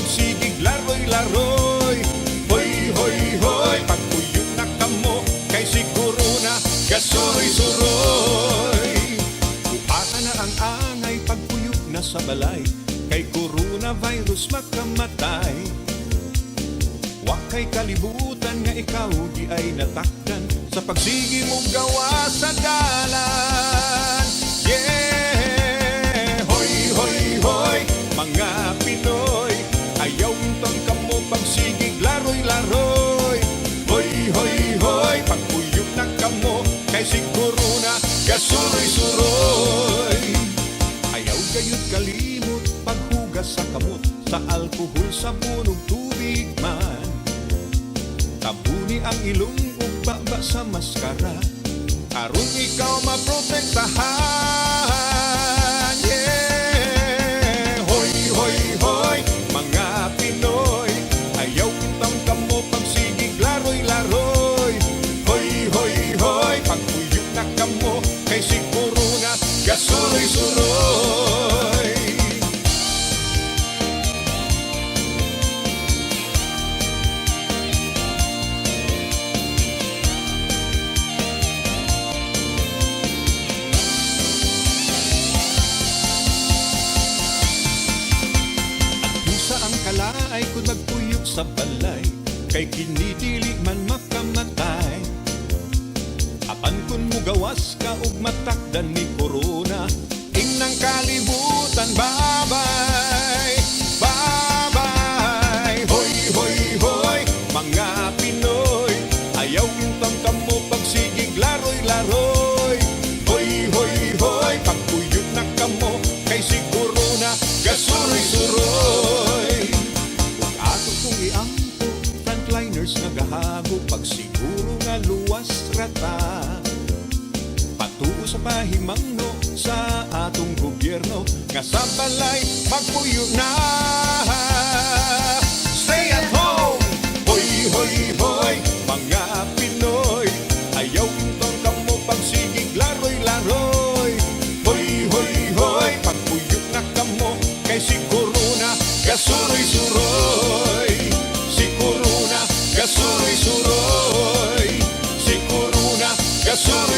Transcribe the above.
pagsigig laroy-laroy. Hoy, hoy, hoy, pagpuyok na kamo, kay siguro na gasuroy-suroy. Upaka na ang angay, pagpuyok na sa balay, kay coronavirus makamatay. Wakay kalibutan nga ikaw di ay natakdan sa pagsigi mong gawa sa dalan. Yeah! Hoy, hoy, hoy, mga Pinoy, ayaw intang kamo pagsigig laroy-laroy. Hoy, hoy, hoy, pagpuyok na kamo, kay siguro na gasuroy-suroy. Ayaw gayud kalimot paghugas sa kamot, sa alkohol, sabon ug tubig man. Tabuni ang ilong ug baba sa maskara, aron ikaw maprotektahan. Yeah! Hoy, hoy, hoy, mga Pinoy, ayaw intang kamo pagsigig laroy-laroy. Hoy, hoy, hoy, pagpuyok na kamo, kay siguro na gasuroy-suroy. Kalaay kung magpuyok sa balay, kay kinidili man makamatay. Apan kun mo gawas ka ug matakdan ni corona, inang kalibutan, babay, babay. Hoy, hoy, hoy, mga Pinoy, ayaw intang kamo pagsigig laroy-laroy. Hoy, hoy, hoy, pagpuyok na kamo, kay siguro na gasuroy-suroy. Frontliners nagahabo, pagsiguro nga luwas rata. Patuo sa pahimangno sa atong gobyerno, nga sa balay magpuyo na. Stay at home! Hoy, hoy, hoy, mga Pinoy, ayaw intang kamo pagsigig laroy-laroy. Hoy, hoy, hoy, pagpuyok na kamo, kay siguro na gasuroy-suroy. Gasuroy-suroy, siguro na gasuroy.